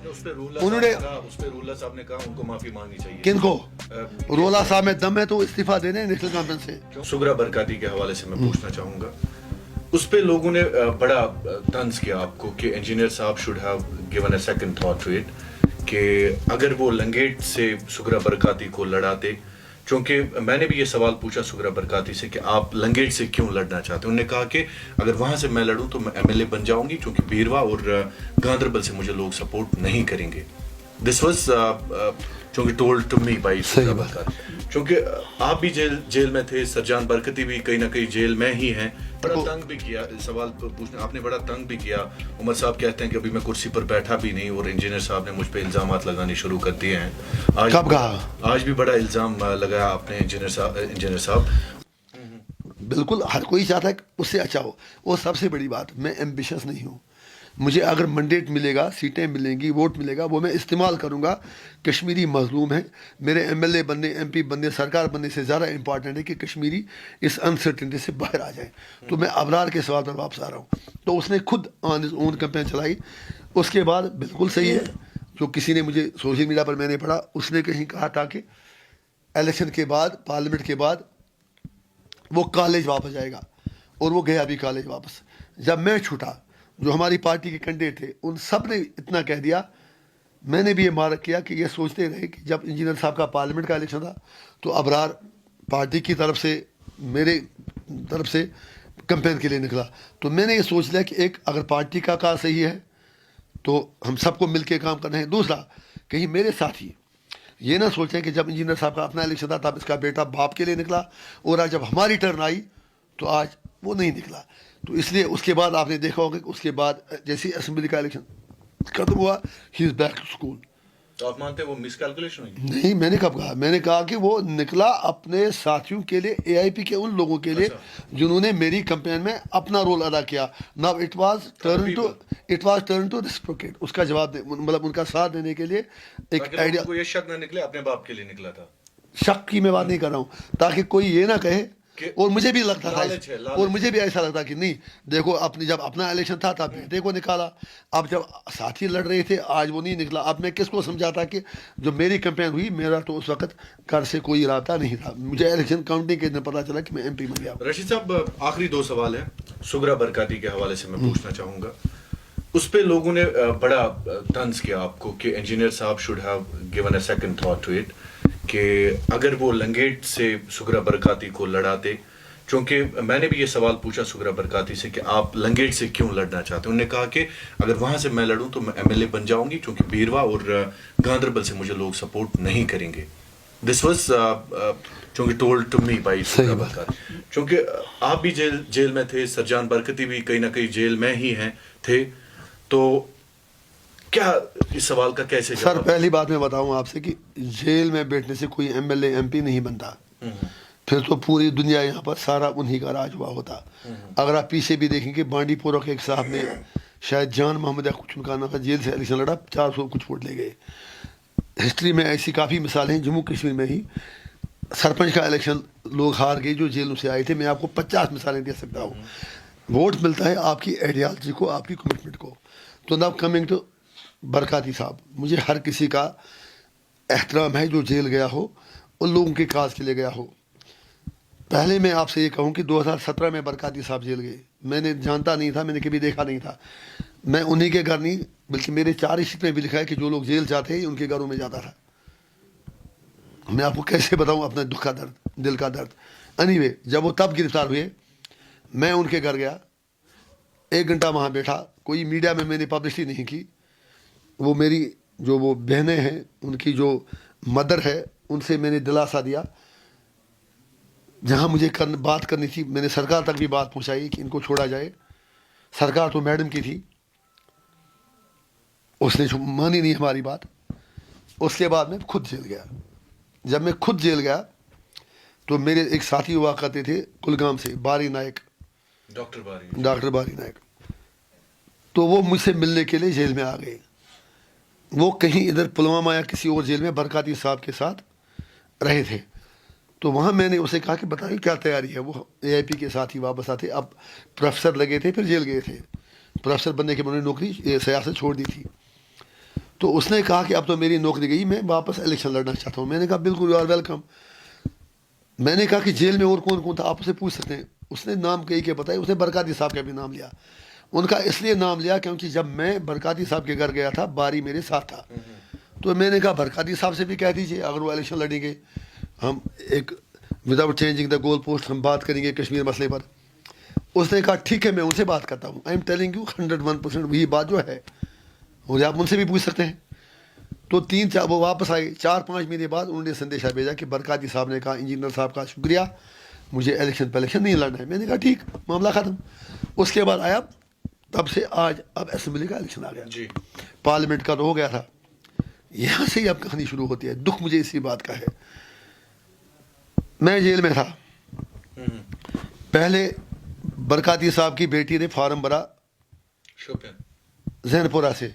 انہوں نے اس پہ رولر صاحب نے کہا ان کو معافی مانگنی چاہیے. کن کو؟ رولا صاحب میں دم ہے تو استعفیٰ دے دیں نیشنل کانفرنس سے. سغرا برکاتی کے حوالے سے میں پوچھنا چاہوں گا, اس پہ لوگوں نے بڑا طنز کیا آپ کو کہ انجینئر صاحب should have given a second thought to it کہ اگر وہ لنگیٹ سے سغرا برکاتی کو لڑاتے, چونکہ میں نے بھی یہ سوال پوچھا سغرا برکاتی سے کہ آپ لنگیٹ سے کیوں لڑنا چاہتے ہیں. انہوں نے کہا کہ اگر وہاں سے میں لڑوں تو میں ایم ایل اے بن جاؤں گی, چونکہ بیروا اور گاندربل سے مجھے لوگ سپورٹ نہیں کریں گے. دس واز چونکہ told to me by Sughra برکاتی. چونکہ آپ بھی جیل میں تھے, سرجان برکتی بھی کہیں نہ کہیں جیل میں ہی ہیں. بڑا تنگ بھی کیا سوال پوچھنا آپ نے, بڑا تنگ بھی کیا. عمر صاحب کہتے ہیں کہ ابھی میں کرسی پر بیٹھا بھی نہیں اور انجینئر صاحب نے مجھ پہ الزامات لگانے شروع کر دیے ہیں. کب کہا؟ آج بھی بڑا الزام لگایا آپ نے انجینئر صاحب. بالکل ہر کوئی چاہتا ہے کہ اس سے اچھا ہو. وہ سب سے بڑی بات, میں ایمبیشس نہیں ہوں. مجھے اگر منڈیٹ ملے گا, سیٹیں ملیں گی, ووٹ ملے گا, وہ میں استعمال کروں گا. کشمیری مظلوم ہے. میرے ایم ایل اے بننے, ایم پی بننے, سرکار بننے سے زیادہ امپورٹنٹ ہے کہ کشمیری اس انسرٹنٹی سے باہر آ جائیں. تو میں ابرار کے سوال پر واپس آ رہا ہوں. تو اس نے خود آن ہز اون کیمپین چلائی. اس کے بعد بالکل صحیح ہے جو کسی نے مجھے سوشل میڈیا پر میں نے پڑھا, اس نے کہیں کہا تھا کہ الیکشن کے بعد, پارلیمنٹ کے بعد وہ کالج واپس جائے گا, اور وہ گیا بھی کالج واپس. جب میں چھوٹا, جو ہماری پارٹی کے کینڈیڈیٹ تھے ان سب نے اتنا کہہ دیا. میں نے بھی یہ مارک کیا کہ یہ سوچتے رہے کہ جب انجینئر صاحب کا پارلیمنٹ کا الیکشن تھا تو ابرار پارٹی کی طرف سے, میرے طرف سے کمپین کے لیے نکلا. تو میں نے یہ سوچ لیا کہ ایک اگر پارٹی کا کام صحیح ہے تو ہم سب کو مل کے کام کرنا ہے. دوسرا, کہیں میرے ساتھی یہ نہ سوچیں کہ جب انجینئر صاحب کا اپنا الیکشن تھا تب اس کا بیٹا باپ کے لیے نکلا, اور آج جب ہماری ٹرن آئی تو آج وہ نہیں نکلا. تو اس لیے اس کے بعد آپ نے دیکھا ہوگا کہ اس کے بعد جیسی اسمبلی کا الیکشن ختم ہوا, ہی از بیک ٹو اسکول. تو آپ مانتے ہیں وہ مس کیلکولیشن ہوئی؟ نہیں, میں نے کب کہا, میں نے کہا کہ وہ نکلا اپنے ساتھیوں کے لیے, اے آئی پی کے ان لوگوں کے لیے جنہوں نے میری کمپین میں اپنا رول ادا کیا. Now it was turn to reciprocate, اس کا جواب مطلب ان کا ساتھ دینے کے لیے ایک آئیڈیا. یہ شک نہ نکلے اپنے باپ کے لیے نکلا تھا. شک کی میں بات نہیں کر رہا ہوں, تاکہ کوئی یہ نہ کہے. اور مجھے بھی لگتا تھا, اور مجھے بھی ایسا لگتا کہ نہیں دیکھو اپنی جب اپنا الیکشن تھا تب بیٹے کو نکالا, اب جب ساتھی لڑ رہے تھے آج وہ نہیں نکلا. اب میں کس کو سمجھاتا کہ جو میری کمپین ہوئی, میرا تو اس وقت گھر سے کوئی رابطہ نہیں تھا. مجھے الیکشن کاؤنٹنگ کے دن پتا چلا کہ میں ایم پی بن گیا. رشید صاحب آخری 2 سوال ہیں سغرا برکاتی کے حوالے سے میں پوچھنا چاہوں گا. اس پہ لوگوں نے بڑا طنز کیا آپ کو کہ انجینئر صاحب should have given a second thought to it کہ اگر وہ لنگیٹ سے سغرا برکاتی کو لڑاتے, چونکہ میں نے بھی یہ سوال پوچھا سغرا برکاتی سے کہ آپ لنگیٹ سے کیوں لڑنا چاہتے ہیں. انہوں نے کہا کہ اگر وہاں سے میں لڑوں تو میں ایم ایل اے بن جاؤں گی, چونکہ بیروا اور گاندربل سے مجھے لوگ سپورٹ نہیں کریں گے. دس واز چونکہ told to me by Sughra برکاتی. چونکہ آپ بھی جیل میں تھے, سرجان برکتی بھی کہیں نہ کہیں جیل میں ہی ہیں تھے. تو کیا اس سوال کا کیسے جواب؟ سر پہلی بات میں بتاؤں آپ سے کہ جیل میں بیٹھنے سے کوئی M L A M P نہیں بنتا. پھر تو پوری دنیا یہاں پر سارا انہی کا راج ہوا ہوتا. اگر آپ پیچھے بھی دیکھیں کہ بانڈی پورہ کے ایک صاحب نے, شاید جان محمد یا کچھ ان کا نام تھا, جیل سے الیکشن لڑا, 400 کچھ ووٹ لے گئے. ہسٹری میں ایسی کافی مثالیں ہیں. جموں کشمیر میں ہی سرپنچ کا الیکشن لوگ ہار گئے جو جیلوں سے آئے تھے. میں آپ کو 50 مثالیں دے سکتا ہوں. ووٹ ملتا ہے آپ کی آئیڈیالوجی کو, آپ کی کمٹمنٹ کو. تو ناؤ کمنگ ٹو برکاتی صاحب, مجھے ہر کسی کا احترام ہے جو جیل گیا ہو, ان لوگوں کے کاز کے لیے گیا ہو. پہلے میں آپ سے یہ کہوں کہ 2017 میں برکاتی صاحب جیل گئے. میں نے جانتا نہیں تھا, میں نے کبھی دیکھا نہیں تھا. میں انہی کے گھر نہیں بلکہ میرے 4 شیٹ میں بھی لکھا ہے کہ جو لوگ جیل جاتے ہیں ان کے گھروں میں جاتا تھا. میں آپ کو کیسے بتاؤں اپنے دکھ کا درد, دل کا درد. اینی وے, جب وہ تب گرفتار ہوئے, میں ان کے گھر گیا, 1 گھنٹہ وہاں بیٹھا. کوئی میڈیا میں نے پبلسٹی نہیں کی. وہ میری جو وہ بہنیں ہیں, ان کی جو مدر ہے, ان سے میں نے دلاسا دیا. جہاں مجھے بات کرنی تھی میں نے سرکار تک بھی بات پہنچائی کہ ان کو چھوڑا جائے. سرکار تو میڈم کی تھی, اس نے مانی نہیں ہماری بات. اس کے بعد میں خود جیل گیا. جب میں خود جیل گیا تو میرے ایک ساتھی ہوا کرتے تھے کلگام سے, باری نائک, ڈاکٹر باری نائک. تو وہ مجھ سے ملنے کے لیے جیل میں آ گئے. وہ کہیں ادھر پلوامہ یا کسی اور جیل میں برکاتی صاحب کے ساتھ رہے تھے. تو وہاں میں نے اسے کہا کہ بتائیے کیا تیاری ہے. وہ اے آئی پی کے ساتھ ہی واپس آتے. اب پروفیسر لگے تھے, پھر جیل گئے تھے. پروفیسر بننے کے انہوں نے نوکری سیاست چھوڑ دی تھی. تو اس نے کہا کہ اب تو میری نوکری گئی, میں واپس الیکشن لڑنا چاہتا ہوں. میں نے کہا بالکل یو آر ویلکم. میں نے کہا کہ جیل میں اور کون کون تھا, آپ اسے پوچھ سکتے ہیں. اس نے نام کئی کے بتائے. اس نے برکاتی صاحب کا بھی نام لیا. ان کا اس لیے نام لیا کیونکہ جب میں برکاتی صاحب کے گھر گیا تھا, باری میرے ساتھ تھا. تو میں نے کہا برکاتی صاحب سے بھی کہہ دیجیے اگر وہ الیکشن لڑیں گے, ہم ایک without changing the goal post ہم بات کریں گے کشمیر مسئلے پر. اس نے کہا ٹھیک ہے میں ان سے بات کرتا ہوں. آئی ایم ٹیلنگ یو 101% وہی بات جو ہے, اور آپ ان سے بھی پوچھ سکتے ہیں. تو وہ واپس آئے. 4-5 مہینے بعد انہوں نے سندیشہ بھیجا کہ برکاتی صاحب نے کہا انجینئر صاحب کا شکریہ, مجھے الیکشن پہ الیکشن نہیں لڑنا ہے. میں نے کہا ٹھیک, معاملہ ختم. اس کے بعد آیا, تب سے آج اب اسمبلی کا الیکشن آ گیا, پارلیمنٹ کا تو ہو گیا تھا. یہاں سے ہی اب کہانی شروع ہوتی ہے. دکھ مجھے اسی بات کا ہے, میں جیل میں تھا. پہلے برکاتی صاحب کی بیٹی نے فارم بھرا ذہن پورہ سے.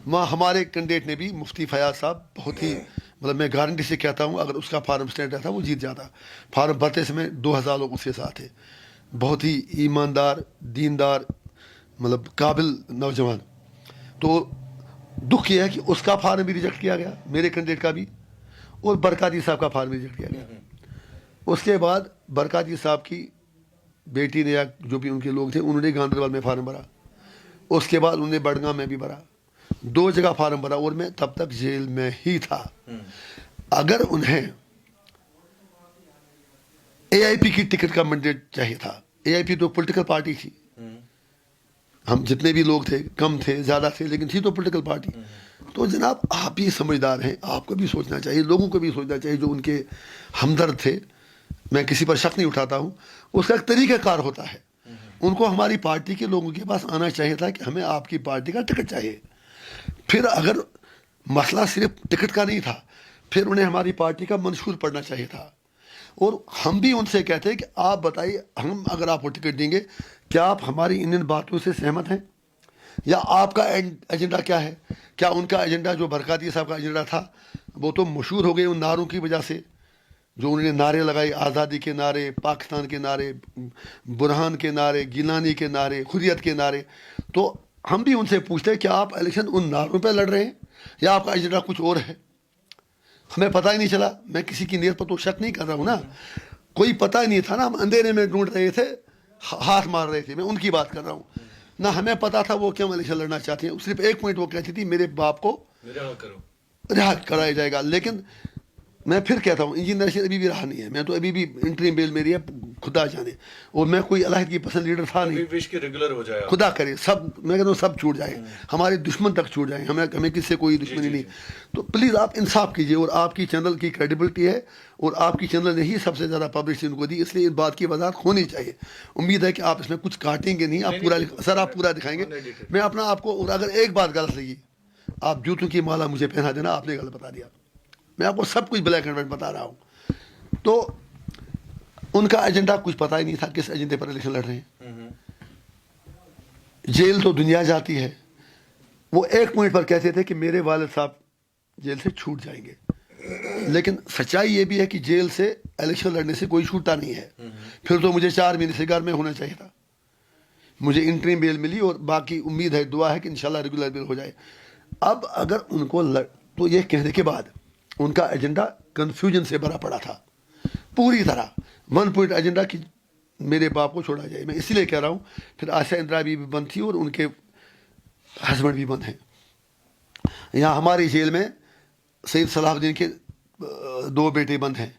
وہاں ہمارے کینڈیڈیٹ نے بھی, مفتی فیاض صاحب, بہت ہی مطلب میں گارنٹی سے کہتا ہوں اگر اس کا فارم اسٹینڈ رہتا وہ جیت جاتا. فارم بھرتے سمے 2000 لوگ اس کے ساتھ تھے, بہت ہی ایماندار, دیندار, مطلب قابل نوجوان. تو دکھ یہ ہے کہ اس کا فارم بھی ریجیکٹ کیا گیا, میرے کینڈیڈیٹ کا بھی, اور برکاتی صاحب کا فارم بھی ریجیکٹ کیا گیا. اس کے بعد برکاتی صاحب کی بیٹی نے یا جو بھی ان کے لوگ تھے انہوں نے گاندربل میں فارم بھرا. اس کے بعد انہوں نے بڑگام میں بھی بھرا. 2 جگہ فارم بھرا اور میں تب تک جیل میں ہی تھا. اگر انہیں اے آئی پی کی ٹکٹ کا مینڈیٹ چاہیے تھا, اے آئی پی تو پولیٹیکل پارٹی تھی, ہم جتنے بھی لوگ تھے کم تھے زیادہ تھے لیکن تھی تو پولیٹیکل پارٹی. تو جناب آپ ہی سمجھدار ہیں, آپ کو بھی سوچنا چاہیے, لوگوں کو بھی سوچنا چاہیے جو ان کے ہمدرد تھے. میں کسی پر شک نہیں اٹھاتا ہوں, اس کا ایک طریقہ کار ہوتا ہے. ان کو ہماری پارٹی کے لوگوں کے پاس آنا چاہیے تھا کہ ہمیں آپ کی پارٹی کا ٹکٹ چاہیے. پھر اگر مسئلہ صرف ٹکٹ کا نہیں تھا, پھر انہیں ہماری پارٹی کا منشور پڑھنا چاہیے تھا. اور ہم بھی ان سے کہتے ہیں کہ آپ بتائیے, ہم اگر آپ کو ٹکٹ دیں گے کیا آپ ہماری ان باتوں سے سہمت ہیں, یا آپ کا ایجنڈا کیا ہے. کیا ان کا ایجنڈا جو برکاتی صاحب کا ایجنڈا تھا وہ تو مشہور ہو گئے ان نعروں کی وجہ سے, جو انہوں نے نعرے لگائے, آزادی کے نعرے, پاکستان کے نعرے, برہان کے نعرے, گیلانی کے نعرے, حریت کے نعرے. تو ہم بھی ان سے پوچھتے ہیں کہ آپ الیکشن ان نعروں پہ لڑ رہے ہیں یا آپ کا ایجنڈا کچھ اور ہے. ہمیں پتہ ہی نہیں چلا. میں کسی کی نیت پر تو شک نہیں کر رہا ہوں نا, کوئی پتہ ہی نہیں تھا نا, ہم اندھیرے میں ڈھونڈ رہے تھے, ہاتھ مار رہے تھے. میں ان کی بات کر رہا ہوں, نہ ہمیں پتہ تھا وہ کیوں الیکشن لڑنا چاہتے ہیں. صرف ایک پوائنٹ وہ کہتی تھی, میرے باپ کو رہا کرایا جائے گا. لیکن میں پھر کہتا ہوں انجینئر ابھی بھی رہا نہیں ہے. میں تو ابھی بھی انٹریم بیل میری ہے, خدا جانے. اور میں کوئی علیحدگی پسند لیڈر تھا نہیں, خدا کرے سب, میں کہتا ہوں سب چھوٹ جائے, ہمارے دشمن تک چھوٹ جائیں, ہمیں کس سے کوئی دشمنی نہیں. تو پلیز آپ انصاف کیجیے. اور آپ کی چینل کی کریڈیبلٹی ہے, اور آپ کی چینل نے ہی سب سے زیادہ پبلسٹی ان کو دی, اس لیے اس بات کی وضاحت ہونی چاہیے. امید ہے کہ آپ اس میں کچھ کاٹیں گے نہیں, آپ پورا سر آپ پورا دکھائیں گے. میں اپنا آپ کو, اور اگر ایک بات غلط لگی, آپ جوتوں کی مالا مجھے پہنا دینا, آپ نے غلط بتا دیا. میں آپ کو سب کچھ بلیک اینڈ وائٹ بتا رہا ہوں. تو ان کا ایجنڈا کچھ پتہ ہی نہیں تھا کس ایجنڈے پر الیکشن لڑ رہے ہیں. جیل تو دنیا جاتی ہے. وہ ایک پوائنٹ پر کہتے تھے کہ میرے والد صاحب جیل سے چھوٹ جائیں گے, لیکن سچائی یہ بھی ہے کہ جیل سے الیکشن لڑنے سے کوئی چھوٹتا نہیں ہے. پھر تو مجھے 4 مہینے سے گھر میں ہونا چاہیے تھا. مجھے انٹریم بیل ملی, اور باقی امید ہے, دعا ہے کہ انشاءاللہ ریگولر بیل ہو جائے. اب اگر ان کو تو یہ کہنے کے بعد ان کا ایجنڈا کنفیوژن سے بھرا پڑا تھا پوری طرح. 1 پوائنٹ ایجنڈا کہ میرے باپ کو چھوڑا جائے. میں اسی لیے کہہ رہا ہوں. پھر آشا اندرا بھی بند تھی, اور ان کے ہسبینڈ بھی بند ہیں. یہاں ہماری جیل میں سید صلاح الدین کے 2 بیٹے بند ہیں.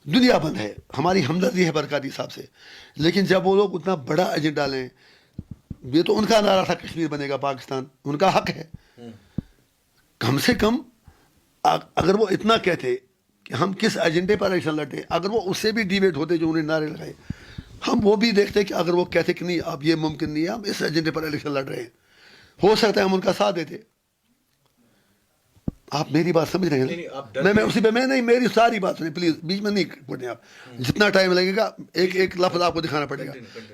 دنیا بند ہے. ہماری ہمدردی ہے برکاتی صاحب سے, لیکن جب وہ لوگ اتنا بڑا ایجنڈا لیں, یہ تو ان کا نعرہ تھا کشمیر بنے گا پاکستان, ان کا حق ہے. کم سے کم اگر وہ اتنا کہتے کہ ہم کس ایجنڈے پر الیکشن لڑتے, اگر وہ اس سے بھی ڈیبیٹ ہوتے جو انہیں نعرے لگائے, ہم وہ بھی دیکھتے کہ اگر وہ کہتے کہ نہیں اب یہ ممکن نہیں ہے, ہم اس ایجنڈے پر الیکشن لڑ رہے ہیں, ہو سکتا ہے ہم ان کا ساتھ دیتے. آپ میری بات سمجھ رہے ہیں؟ میں اسی پہ, میں نہیں, میری ساری بات سنیں پلیز, بیچ میں نہیں پڑھیں آپ. جتنا ٹائم لگے گا ایک ایک لفظ آپ کو دکھانا پڑے گا.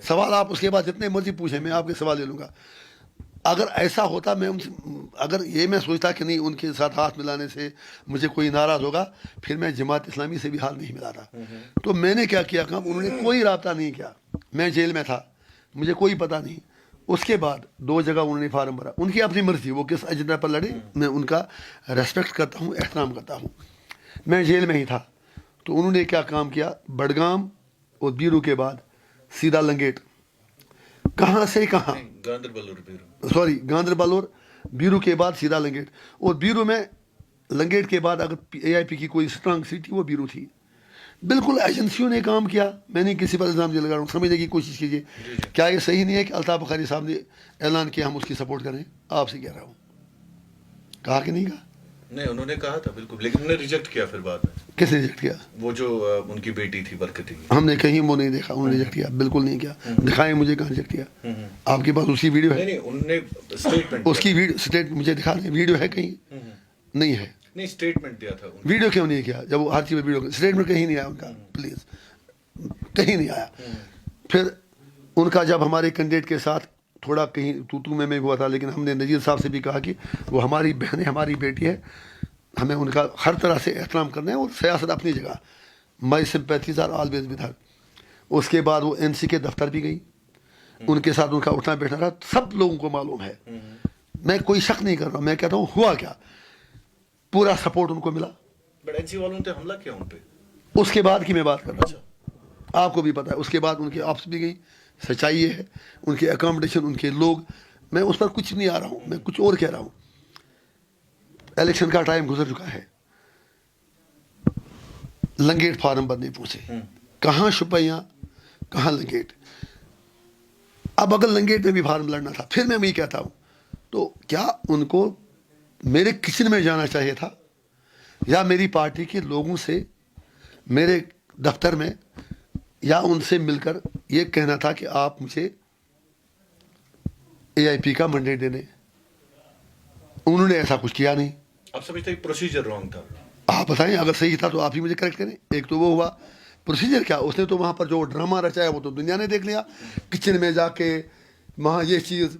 سوال آپ اس کے بعد جتنے مرضی پوچھیں, میں آپ کے سوال لے لوں گا. اگر ایسا ہوتا, میں اگر یہ میں سوچتا کہ نہیں ان کے ساتھ ہاتھ ملانے سے مجھے کوئی ناراض ہوگا, پھر میں جماعت اسلامی سے بھی ہاتھ نہیں ملاتا. تو میں نے کیا کیا کام, انہوں نے کوئی رابطہ نہیں کیا. میں جیل میں تھا, مجھے کوئی پتہ نہیں. اس کے بعد 2 جگہ انہوں نے فارم بھرا. ان کی اپنی مرضی, وہ کس ایجنڈا پر لڑے میں ان کا ریسپیکٹ کرتا ہوں, احترام کرتا ہوں. میں جیل میں ہی تھا تو انہوں نے کیا کام کیا, بڈگام اور بیرو کے بعد سیدھا لنگیٹ. کہاں سے کہاں, گاندربل اور بیرو کے بعد سیدھا لنگیٹ. اور بیرو میں لنگیٹ کے بعد اگر اے آئی پی کی کوئی اسٹرانگ سیٹ تھی وہ بیرو تھی. بالکل ایجنسیوں نے کام کیا, میں نہیں کسی پر الزام لگا رہا ہوں, سمجھنے کی کوشش کیجیے. کیا یہ صحیح نہیں ہے کہ الطاف بخاری صاحب نے اعلان کیا ہم اس کی سپورٹ کریں؟ آپ سے کہہ رہا ہوں, کہا کہ نہیں کہا؟ نہیں, انہوں نے کہا تھا بالکل, لیکن انہوں نے ریجیکٹ کیا پھر بعد میں. کس نے ریجیکٹ کیا؟ وہ جو ان کی بیٹی تھی برکتی. ہم نے کہیں وہ نہیں دیکھا, انہوں نے ریجیکٹ کیا, بالکل نہیں کیا. دکھائیں مجھے کہاں ریجیکٹ کیا. آپ کے پاس اس کی ویڈیو ہے؟ نہیں, انہوں نے اسٹیٹمنٹ, اس کی اسٹیٹ مجھے دکھا دیں, ویڈیو ہے کہیں؟ نہیں ہے. نہیں, اسٹیٹمنٹ دیا تھا. ویڈیو کیوں نہیں کیا جب وہ ہر چیز میں ویڈیو, اسٹیٹمنٹ کہیں نہیں آیا ان کا, پلیز کہیں نہیں آیا. پھر ان کا جب ہمارے کینڈیڈیٹ کے ساتھ تھوڑا کہیں تو میں ہوا تھا, لیکن ہم نے نذیر صاحب سے بھی کہا کہ وہ ہماری بہن ہے, ہماری بیٹی ہے, ہمیں ان کا ہر طرح سے احترام کرنا ہے, اور سیاست اپنی جگہ, مائی سمپیتھیز آر آلویز ود ہر. اس کے بعد وہ این سی کے دفتر بھی گئی, ان کے ساتھ ان کا اٹھنا بیٹھنا رہا, سب لوگوں کو معلوم ہے. میں کوئی شک نہیں کر رہا ہوں, میں کہتا ہوں ہوا کیا, پورا سپورٹ ان کو ملا. بٹ این سی والوں نے حملہ کیا ان پہ. اس کے بعد کی میں بات کر رہا ہوں, آپ کو بھی پتا ہے. اس کے بعد ان کے آفس بھی گئی, سچائی یہ ہے, ان کے اکاموڈیشن, ان کے لوگ, میں اس پر کچھ نہیں آ رہا ہوں, میں کچھ اور کہہ رہا ہوں. الیکشن کا ٹائم گزر چکا ہے, لنگیٹ فارم بھرنے پہنچے, کہاں شپیاں کہاں لنگیٹ. اب اگر لنگیٹ میں بھی فارم لڑنا تھا, پھر میں وہی کہتا ہوں, تو کیا ان کو میرے کچن میں جانا چاہیے تھا, یا میری پارٹی کے لوگوں سے میرے دفتر میں, یا ان سے مل کر یہ کہنا تھا کہ آپ مجھے اے آئی پی کا منڈیٹ دے دیں. انہوں نے ایسا کچھ کیا نہیں. آپ سمجھتے ہیں پروسیجر رانگ تھا؟ آپ بتائیں, اگر صحیح تھا تو آپ ہی مجھے کریکٹ کریں. ایک تو وہ ہوا پروسیجر کیا, اس نے تو وہاں پر جو ڈرامہ رچایا وہ تو دنیا نے دیکھ لیا. کچن میں جا کے وہاں یہ چیز,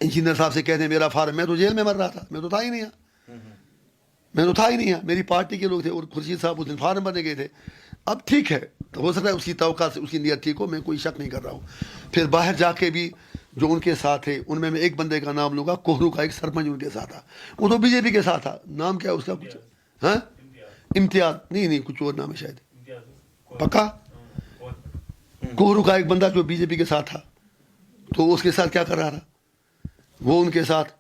انجینئر صاحب سے کہتے ہیں میرا فارم, میں تو جیل میں مر رہا تھا, میں تو تھا ہی نہیں, میری پارٹی کے لوگ تھے, اور خورشید صاحب اس دن فارم بھرنے گئے تھے. اب ٹھیک ہے, ہو سکتا ہے اس کی توقع سے اس کی نیت ٹھیک ہو, میں کوئی شک نہیں کر رہا ہوں. پھر باہر جا کے بھی جو ان کے ساتھ تھے, ان میں ایک بندے کا نام لوں گا, کوہرو کا ایک سرپنچ ان کے ساتھ تھا, وہ تو بی جے پی کے ساتھ تھا. نام کیا اس کا, کچھ ہاں امتیاز, نہیں کچھ اور نام ہے شاید, پکا. کوہرو کا ایک بندہ جو بی جے پی کے ساتھ تھا, تو اس کے ساتھ کیا کر رہا تھا, وہ ان کے ساتھ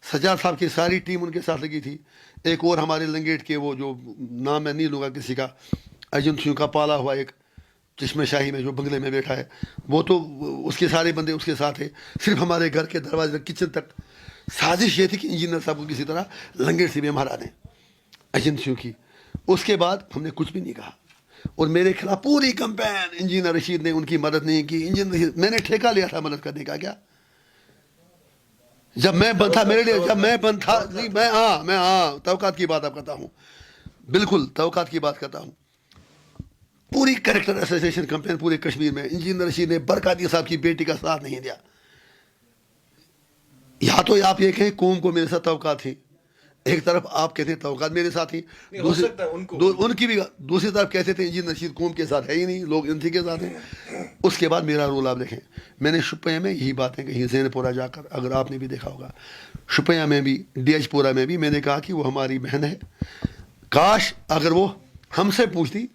سجاد صاحب کی ساری ٹیم ان کے ساتھ لگی تھی. ایک اور ہمارے لنگیٹ کے وہ جو نام میں نہیں لوں گا کسی کا, ایجنسیوں کا پالا ہوا ایک چشمہ شاہی میں جو بنگلے میں بیٹھا ہے, وہ تو اس کے سارے بندے اس کے ساتھ تھے. صرف ہمارے گھر کے دروازے کچن تک سازش یہ تھی کہ انجینئر صاحب کو کسی طرح لنگیٹ سے بھی ہم ہرا دیں, ایجنسیوں کی. اس کے بعد ہم نے کچھ بھی نہیں کہا, اور میرے خلاف پوری کمپین, انجینئر رشید نے ان کی مدد نہیں کی. انجینئر رشید, میں نے ٹھیکہ لیا تھا مدد کرنے کا. کیا جب میں بند تھا میرے لیے, جب میں بند تھا, میں توقعات کی بات اب کرتا ہوں, بالکل توقعات کی بات کرتا ہوں. پوری کریکٹر ایسوسیشن کمپین پورے کشمیر میں, انجینئر رشید نے برکاتی صاحب کی بیٹی کا ساتھ نہیں دیا. یا تو آپ یہ کہیں قوم کو میرے ساتھ توقعات تھی, ایک طرف آپ کہتے ہیں توقعات میرے ساتھ ہی, ان کی بھی دوسری طرف کہتے تھے انجینئر رشید قوم کے ساتھ ہے ہی نہیں, لوگ ان کے ساتھ ہیں. اس کے بعد میرا رول آپ دیکھیں, میں نے شپیاں میں یہی باتیں کہیں, زین پورہ جا کر, اگر آپ نے بھی دیکھا ہوگا, شپیاں میں بھی, ڈی ایچ پورہ میں بھی, میں نے کہا کہ وہ ہماری بہن ہے. کاش اگر وہ ہم سے پوچھتی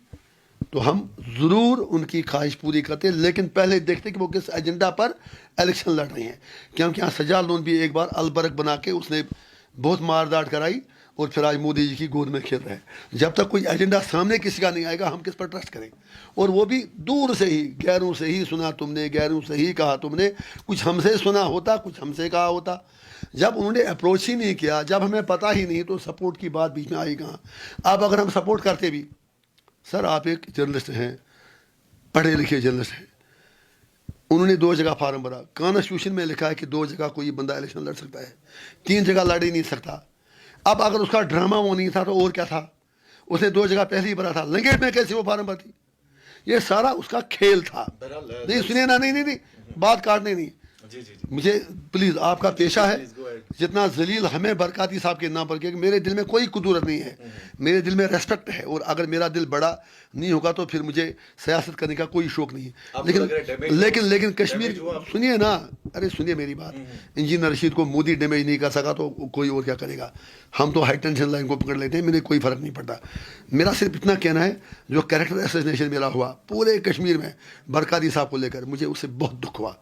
تو ہم ضرور ان کی خواہش پوری کرتے, لیکن پہلے دیکھتے کہ وہ کس ایجنڈا پر الیکشن لڑ رہے ہیں. کیونکہ یہاں سجاد لون بھی ایک بار البرک بنا کے اس نے بہت مار داڑ کرائی, اور پھر آج مودی جی کی گود میں کھیل رہے ہیں. جب تک کوئی ایجنڈا سامنے کسی کا نہیں آئے گا, ہم کس پر ٹرسٹ کریں. اور وہ بھی دور سے ہی, غیروں سے ہی سنا تم نے, غیروں سے ہی کہا تم نے, کچھ ہم سے سنا ہوتا, کچھ ہم سے کہا ہوتا. جب انہوں نے اپروچ ہی نہیں کیا, جب ہمیں پتہ ہی نہیں, تو سپورٹ کی بات بیچ میں آئی کہاں. اب اگر ہم سپورٹ کرتے بھی, سر آپ ایک جرنلسٹ ہیں, پڑھے لکھے جرنلسٹ ہیں, انہوں نے 2 جگہ فارم بھرا. کانسٹیٹیوشن میں لکھا ہے کہ 2 جگہ کوئی بندہ الیکشن لڑ سکتا ہے, 3 جگہ لڑ ہی نہیں سکتا. اب اگر اس کا ڈرامہ وہ نہیں تھا تو اور کیا تھا, اس نے 2 جگہ پہلے ہی بھرا تھا. لنگیٹ میں کیسے وہ فارم بھرتی, یہ سارا اس کا کھیل تھا. نہیں سنیے نا, نہیں بات کاٹنے نہیں, مجھے پلیز آپ کا پیشہ ہے جتنا ذلیل ہمیں برکاتی صاحب کے نام پر کیا کہ میرے دل میں کوئی قدورت نہیں ہے, میرے دل میں ریسپیکٹ ہے, اور اگر میرا دل بڑا نہیں ہوگا تو پھر مجھے سیاست کرنے کا کوئی شوق نہیں ہے. لیکن کشمیر سنیے نا, ارے سنیے میری بات, انجینئر رشید کو مودی ڈیمیج نہیں کر سکا تو کوئی اور کیا کرے گا. ہم تو ہائی ٹینشن لائن کو پکڑ لیتے ہیں, میرے کوئی فرق نہیں پڑتا. میرا صرف اتنا کہنا ہے جو کریکٹر اسیسنیشن میرا ہوا پورے کشمیر میں برکاتی صاحب کو لے کر, مجھے اس سے بہت دکھ ہوا.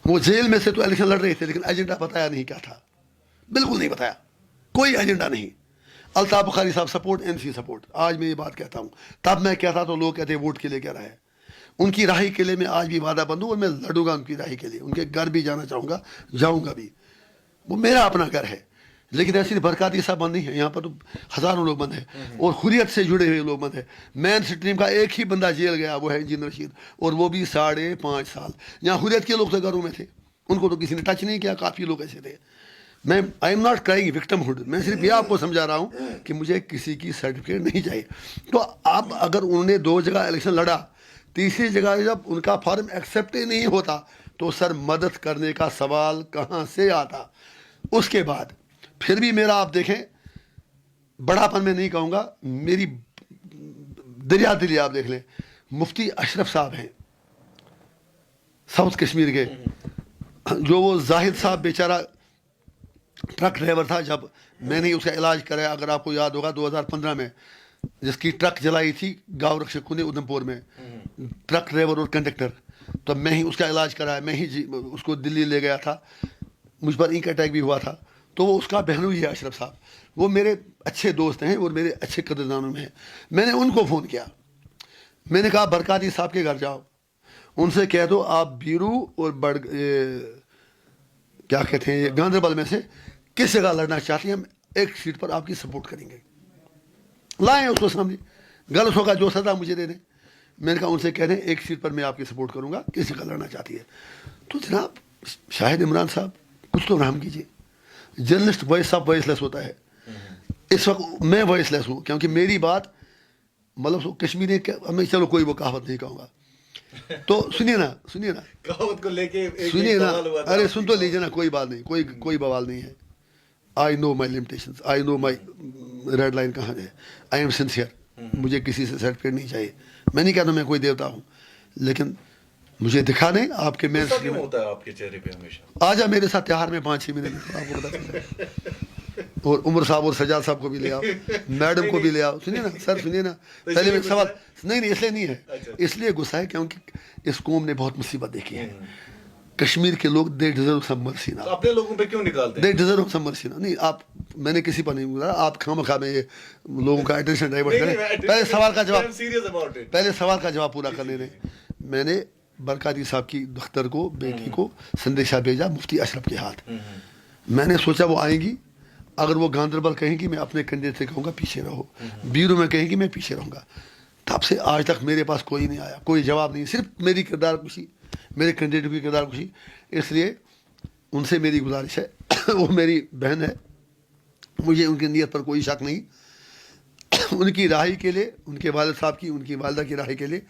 وہ جیل میں سے تو الیکشن لڑ رہے تھے لیکن ایجنڈا بتایا نہیں کیا تھا, بالکل نہیں بتایا, کوئی ایجنڈا نہیں. الطاف بخاری صاحب سپورٹ, این سی سپورٹ, آج میں یہ بات کہتا ہوں, تب میں کہتا تو لوگ کہتے ہیں ووٹ کے لیے کیا رہا ہے. ان کی راہی کے لیے میں آج بھی وعدہ بند ہوں اور میں لڑوں گا ان کی راہی کے لیے, ان کے گھر بھی جانا چاہوں گا, جاؤں گا بھی, وہ میرا اپنا گھر ہے. لیکن ایسی برکاتی صاحب بند نہیں ہے, یہاں پر تو ہزاروں لوگ بند ہیں اور حریت سے جڑے ہوئے لوگ بند ہیں. مین سٹریم کا ایک ہی بندہ جیل گیا, وہ ہے انجینئر رشید, اور وہ بھی 5.5 سال. یہاں حریت کے لوگ تو گھروں میں تھے, ان کو تو کسی نے ٹچ نہیں کیا, کافی لوگ ایسے تھے. میں I am not crying victimhood, میں صرف یہ آپ کو سمجھا رہا ہوں کہ مجھے کسی کی سرٹیفکیٹ نہیں چاہیے. تو اب اگر انہوں نے 2 جگہ الیکشن لڑا, تیسری جگہ جب ان کا فارم ایکسیپٹ ہی نہیں ہوتا تو سر مدد کرنے کا سوال کہاں سے آتا. اس کے بعد پھر بھی میرا آپ دیکھیں بڑا پن میں نہیں کہوں گا, میری دریا دلی آپ دیکھ لیں. مفتی اشرف صاحب ہیں ساؤتھ کشمیر کے, جو وہ زاہد صاحب بیچارہ ٹرک ڈرائیور تھا, جب میں نے اس کا علاج کرایا, اگر آپ کو یاد ہوگا 2015 میں, جس کی ٹرک جلائی تھی گاؤں رکشکوں نے ادھم پور میں, ٹرک ڈرائیور اور کنڈکٹر, تو میں ہی اس کا علاج کرایا, میں ہی اس کو دلی لے گیا تھا. مجھ پر انک اٹیک بھی ہوا تھا. تو وہ اس کا بہنوئی ہے اشرف صاحب, وہ میرے اچھے دوست ہیں اور میرے اچھے قدردانوں میں ہیں. میں نے ان کو فون کیا, میں نے کہا برکاتی صاحب کے گھر جاؤ, ان سے کہہ دو آپ بیرو اور کیا کہتے ہیں گاندربل میں سے کس جگہ لڑنا چاہتی ہیں, ہم ایک سیٹ پر آپ کی سپورٹ کریں گے. لائیں اس کو سامنے, غلط ہوگا جو سزا مجھے دے دیں. میں نے کہا ان سے کہہ دیں ایک سیٹ پر میں آپ کی سپورٹ کروں گا, کس جگہ لڑنا چاہتی ہے. تو جناب شاہد عمران صاحب کچھ تو رحم کیجیے. جرنلسٹ وائس صاحب وائس لیس ہوتا ہے, اس وقت میں وائس لیس ہوں کیونکہ میری بات مطلب کشمیری, میں چلو کوئی وہ کہاوت نہیں کہوں گا. تو سنیے نا کہاوت کو لے کے سنیے نا, ارے سن تو لیجیے نا, کوئی بات نہیں, کوئی بوال نہیں ہے. آئی نو مائی لمیٹیشنز, آئی نو مائی ریڈ لائن کہاں ہے. آئی ایم سنسیئر, مجھے کسی سے سرٹیفکیٹ نہیں چاہیے. میں نہیں کہتا میں کوئی دیوتا ہوں, لیکن مجھے دکھا دیں آپ کے مین کیوں ہوتا ہے آپ کے چہرے پہ ہمیشہ. آ جا میرے ساتھ تہوار میں 5-6 مہینے میں آپ کو بتا سکتا. اور عمر صاحب اور سجاد صاحب کو بھی لے آؤ, میڈم کو بھی لے آؤ. سنیے نا سر, سنیے نا, پہلے میں سوال نہیں اس لیے نہیں ہے, اس لیے غصہ ہے کیونکہ اس قوم نے بہت مصیبت دیکھی ہے. کشمیر کے لوگ دے ڈیزرو سم مرسی نا, اپنے لوگوں پہ کیوں نکالتے ہیں, دے ڈیزرو سم مرسی نا. نہیں آپ, میں نے کسی پر نہیں بولا, آپ خواہ میں یہ لوگوں کا اٹینشن ڈائیورٹ کریں. پہلے سوال کا جواب پورا کرنے دیں. میں نے برکاتی صاحب کی دختر کو, بیٹی کو سندیشہ بھیجا مفتی اشرف کے ہاتھ. میں نے سوچا وہ آئیں گی, اگر وہ گاندربل کہیں گی میں اپنے کینڈیڈیٹ سے کہوں گا پیچھے رہو, بیرو میں کہیں گی میں پیچھے رہوں گا. تب سے آج تک میرے پاس کوئی نہیں آیا, کوئی جواب نہیں, صرف میری کردار کشی, میرے کینڈیڈیٹ کی کردار کشی. اس لیے ان سے میری گزارش ہے, وہ میری بہن ہے, مجھے ان کی نیت پر کوئی شک نہیں. ان کی رہائی کے لیے, ان کے والد صاحب کی, ان کی والدہ کی رہائی کے لیے,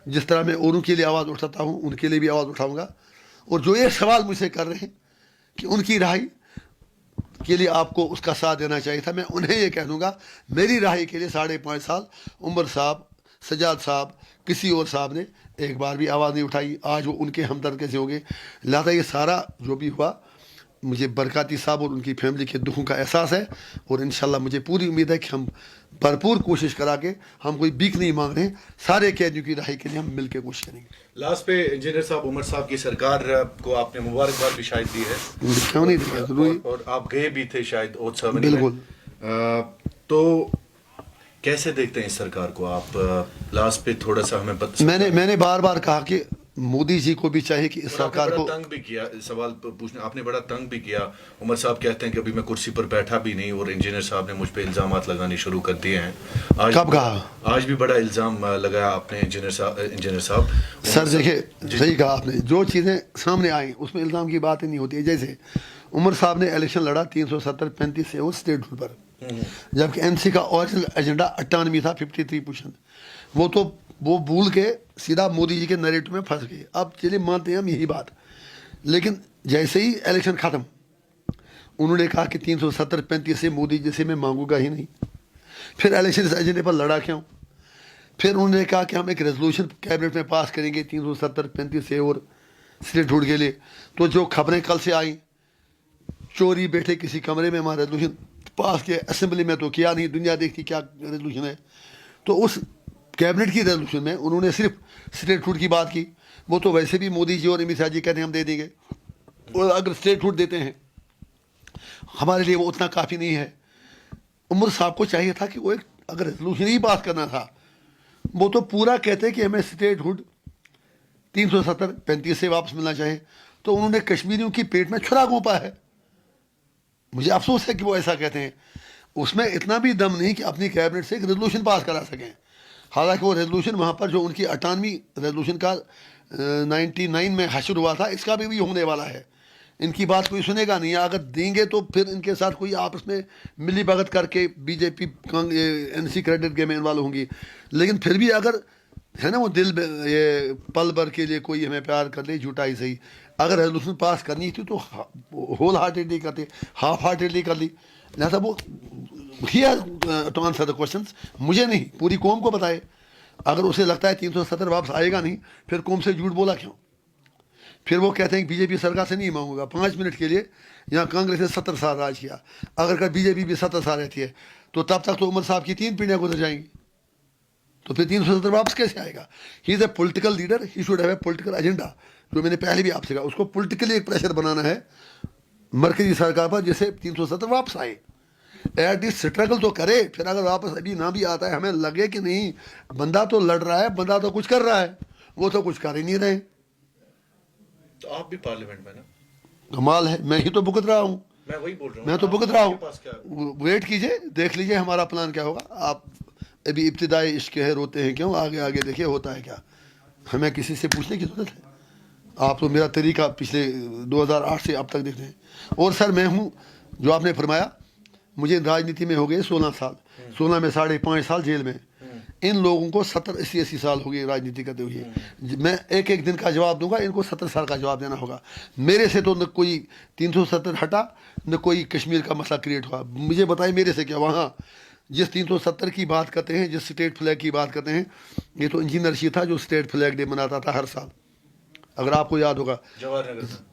جس طرح میں اوروں کے لیے آواز اٹھاتا ہوں ان کے لیے بھی آواز اٹھاؤں گا. اور جو یہ سوال مجھ سے کر رہے ہیں کہ ان کی رہائی کے لیے آپ کو اس کا ساتھ دینا چاہیے تھا, میں انہیں یہ کہہ دوں گا میری رہائی کے لیے 5.5 سال عمر صاحب, سجاد صاحب, کسی اور صاحب نے ایک بار بھی آواز نہیں اٹھائی. آج وہ ان کے ہمدرد کیسے ہوں گے. لہٰذا یہ سارا جو بھی ہوا مجھے برکاتی صاحب اور ان کی فیملی کے دکھوں کا احساس ہے, اور انشاءاللہ مجھے پوری امید ہے کہ ہم بھرپور کوشش کرا کے, ہم کوئی بیک نہیں مانگ رہے ہیں, سارے قیدیوں کی رہائی کے لیے ہم مل کے کوشش کریں گے. لاسٹ پہ انجینئر صاحب عمر صاحب کی سرکار کو آپ نے مبارکباد بھی شاید دی ہے, کیوں نہیں دیا, ضروری, اور آپ گئے بھی تھے شاید اوت سرمنی میں. بالکل. تو کیسے دیکھتے ہیں اس سرکار کو آپ؟ لاسٹ پہ تھوڑا سا ہمیں میں نے بار بار کہا کہ مودی جی کو بھی چاہیے کہ اس سرکار کو تنگ بھی کیا, سوال پوچھنے آپ نے بڑا تنگ بھی کیا. عمر صاحب کہتے ہیں کہ ابھی میں کرسی پر بیٹھا بھی نہیں, اور انجینئر صاحب نے مجھ پہ الزامات لگانے شروع کر دیے ہیں. کب کہا؟ آج بھی بڑا الزام لگایا آپ نے انجینئر صاحب. سر دیکھیں, صحیح کہا آپ نے, جو چیزیں سامنے آئیں اس میں الزام کی بات ہی نہیں ہوتی ہے. جیسے عمر صاحب نے الیکشن لڑا 370-35 سے وہ اسٹیٹ رول پر, جبکہ این سی کا اوریجنل ایجنڈا 98 تھا, 53%. وہ بھول کے سیدھا مودی جی کے نیریٹو میں پھنس گئے. اب چلیے مانتے ہیں ہم یہی بات, لیکن جیسے ہی الیکشن ختم انہوں نے کہا کہ 370-35 سے مودی جیسے میں مانگوں گا ہی نہیں. پھر الیکشن اس ایجنڈے پر لڑا کیوں؟ پھر انہوں نے کہا کہ ہم ایک ریزولوشن کیبنٹ میں پاس کریں گے 370-35 سے اور اسٹیٹ ہوڈ کے لیے. تو جو خبریں کل سے آئیں چوری بیٹھے کسی کمرے میں ہمارا ریزولوشن پاس کیا, اسمبلی میں تو کیا نہیں, دنیا دیکھتی کیا ریزولوشن ہے. تو اس کیبنٹ کی ریزولوشن میں انہوں نے صرف اسٹیٹ ہوڈ کی بات کی. وہ تو ویسے بھی مودی جی اور امت شاہ جی کہتے ہیں ہم دے دیں گے, اور اگر اسٹیٹ ہوڈ دیتے ہیں ہمارے لیے وہ اتنا کافی نہیں ہے. عمر صاحب کو چاہیے تھا کہ وہ ایک اگر ریزولوشن ہی پاس کرنا تھا, وہ تو پورا کہتے کہ ہمیں اسٹیٹ ہوڈ 370-35 سے واپس ملنا چاہیے. تو انہوں نے کشمیریوں کی پیٹ میں چھرا گھونپا ہے. مجھے افسوس ہے کہ وہ ایسا کہتے ہیں. اس میں اتنا بھی دم نہیں کہ اپنی کیبنٹ سے ایک ریزولوشن پاس کرا سکیں. حالانکہ وہ ریزولوشن وہاں پر جو ان کی 98 ریزولوشن کا 99 میں حشر ہوا تھا, اس کا بھی ہونے والا ہے. ان کی بات کوئی سنے گا نہیں. اگر دیں گے تو پھر ان کے ساتھ کوئی آپس میں ملی بھگت کر کے بی جے پی NC کریڈٹ گیم میں انوالو ہوں گی. لیکن پھر بھی اگر ہے نا وہ دل یہ پل بھر کے لیے کوئی ہمیں پیار کر لے, جھوٹا ہی صحیح, اگر ریزولوشن پاس کرنی تھی تو ہول ہارٹیڈلی کرتے, ہاف ہارٹیڈلی کر لی. لہٰذا وہ ٹو آنسر دا کوشچنس مجھے نہیں پوری قوم کو بتائے. اگر اسے لگتا ہے 370 واپس آئے گا نہیں, پھر قوم سے جھوٹ بولا کیوں؟ پھر وہ کہتے ہیں کہ بی جے پی سرکار سے نہیں مانگوں گا. 5 منٹ کے لیے یہاں کانگریس نے 70 سال راج کیا. اگر بی جے پی بھی 70 سال رہتی ہے تو تب تک تو عمر صاحب کی 3 پیڑھیاں گزر جائیں گی. تو پھر 370 واپس کیسے آئے گا؟ He is a political leader, he should have a political agenda. جو میں نے پہلے بھی آپ سے کہا, اس کو پولیٹیکلی ایک پریشر بنانا ہے مرکزی سرکار پر جسے 370 واپس آئے. ایٹ لیسٹ اسٹرگل تو کرے. پھر اگر واپس ابھی نہ بھی آتا ہے, ہمیں لگے کہ نہیں بندہ تو لڑ رہا ہے, بندہ تو کچھ کر رہا ہے, وہ تو کچھ کر ہی نہیں رہے. تو آپ بھی پارلیمنٹ میں نا, کمال ہے. میں ہی تو بھگت رہا ہوں, میں وہی بول رہا ہوں, میں تو بھگت رہا ہوں. ویٹ کیجئے, دیکھ لیجئے ہمارا پلان کیا ہوگا. آپ ابھی ابتدائی عشق ہے, روتے ہیں کیوں, آگے آگے دیکھیے ہوتا ہے کیا. ہمیں کسی سے پوچھنے کی ضرورت ہے. آپ تو میرا طریقہ پچھلے 2008 سے اب تک دیکھتے ہیں. اور سر میں ہوں, جو آپ نے فرمایا, مجھے راجنیتی میں ہو گئے 16 سال, 16 میں 5.5 سال جیل میں. ان لوگوں کو 70-80 سال ہو گئے راجنیتی کرتے ہوئے. میں ایک ایک دن کا جواب دوں گا, ان کو 70 سال کا جواب دینا ہوگا. میرے سے تو نہ کوئی 370 ہٹا, نہ کوئی کشمیر کا مسئلہ کریٹ ہوا. مجھے بتائیں میرے سے کیا. وہاں جس 370 کی بات کرتے ہیں, جس اسٹیٹ فلیگ کی بات کرتے ہیں, یہ تو انجینئر رشید تھا جو اسٹیٹ فلیگ ڈے مناتا تھا ہر سال, اگر آپ کو یاد ہوگا.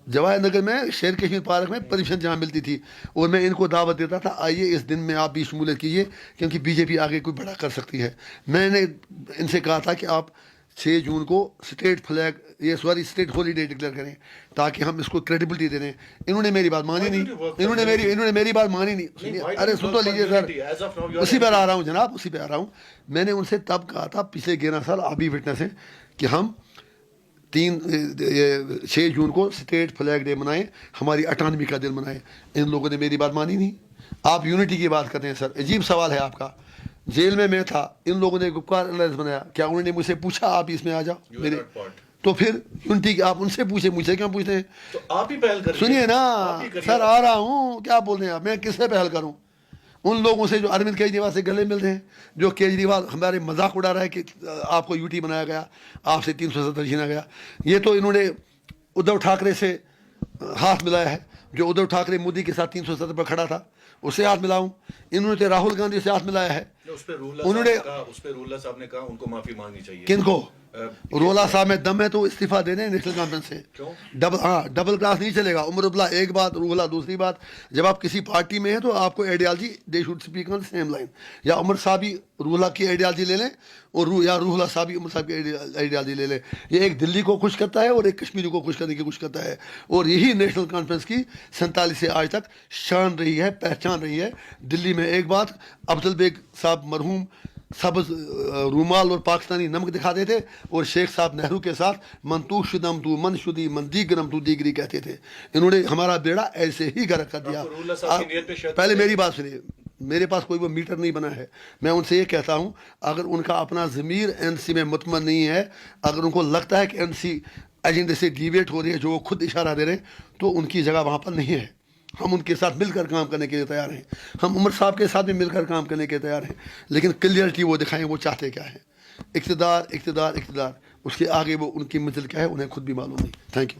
جواہر نگر میں شیر کشمیر پارک میں پرمیشن جہاں ملتی تھی, اور میں ان کو دعوت دیتا تھا آئیے اس دن میں آپ بھی شمولیت کیجیے, کیونکہ بی جے پی آگے کوئی بڑا کر سکتی ہے. میں نے ان سے کہا تھا کہ آپ 6 جون کو state flag state holiday declare کریں تاکہ ہم اس کو کریڈیبلٹی دے دیں. انہوں نے میری بات مانی نہیں, انہوں نے میری بات مانی نہیں. ارے سن تو لیجیے سر, اسی پہ آ رہا ہوں جناب, اسی پہ آ رہا ہوں. میں نے ان سے تب کہا تھا پچھلے 11 سال, آپ بھی وٹنس ہیں, کہ ہم 6 جون کو اسٹیٹ فلیگ ڈے منائیں, ہماری اٹانومی کا دن منائیں. ان لوگوں نے میری بات مانی نہیں. آپ یونٹی کی بات کرتے ہیں سر, عجیب سوال ہے آپ کا. جیل میں تھا, ان لوگوں نے گپکار الائنس بنایا, کیا انہوں نے مجھ سے پوچھا آپ اس میں آ جاؤ میرے؟ تو پھر یونٹی کی آپ ان سے پوچھیں, مجھ سے کیوں پوچھتے ہیں؟ تو آپ ہی پہل کریں. سنیے نا سر, آ رہا ہوں, کیا بول رہے ہیں آپ, میں کس سے پہل کروں؟ ان لوگوں سے جو اروند کیجریوال سے گلے ملتے ہیں, جو کیجریوال ہمارے مذاق اڑا رہا ہے کہ آپ کو یوٹی بنایا گیا, آپ سے 370 چھینا گیا. یہ تو انہوں نے ادھو ٹھاکرے سے ہاتھ ملایا ہے, جو ادھو ٹھاکرے مودی کے ساتھ 370 پر کھڑا تھا, اس سے ہاتھ ملاؤں. انہوں نے راہل گاندھی سے ہاتھ ملایا ہے. انہوں نے اس پہ رولر صاحب نے کہا ان کو معافی مانگنی چاہیے. کن کو؟ رولا صاحب میں دم ہے تو استعفیٰ دے دیں نیشنل کانفرنس سے. ڈبل کلاس نہیں چلے گا. عمر عبداللہ ایک بات, رولا دوسری بات. جب آپ کسی پارٹی میں ہیں تو آپ کو ideology they should speak on same line. یا عمر صاحب ہی رولا کی آئیڈیالوجی لے لیں, اور یا رولا صاحب ہی عمر صاحب کی آئیڈیالوجی لے لیں. یہ ایک دلی کو خوش کرتا ہے اور ایک کشمیری کو خوش کرنے کی کوشش کرتا ہے. اور یہی نیشنل کانفرنس کی 47 سے آج تک شان رہی ہے, پہچان رہی ہے. دلی میں ایک بات, افضل بیگ صاحب مرحوم سبز رومال اور پاکستانی نمک دکھاتے تھے, اور شیخ صاحب نہرو کے ساتھ من تو شدم تو من شدی من دیگرم تو دیگری کہتے تھے. انہوں نے ہمارا بیڑا ایسے ہی غرق کر دیا. پہلے میری بات سنیے, میرے پاس کوئی وہ میٹر نہیں بنا ہے. میں ان سے یہ کہتا ہوں, اگر ان کا اپنا ضمیر NC میں مطمئن نہیں ہے, اگر ان کو لگتا ہے کہ NC ایجنڈے سے ڈیویٹ ہو رہی ہے, جو وہ خود اشارہ دے رہے ہیں, تو ان کی جگہ وہاں پر نہیں ہے. ہم ان کے ساتھ مل کر کام کرنے کے لیے تیار ہیں. ہم عمر صاحب کے ساتھ بھی مل کر کام کرنے کے لیے تیار ہیں. لیکن کلیئرٹی وہ دکھائیں وہ چاہتے کیا ہے. اقتدار اقتدار اقتدار, اس کے آگے وہ ان کی منزل کیا ہے انہیں خود بھی معلوم نہیں. Thank you.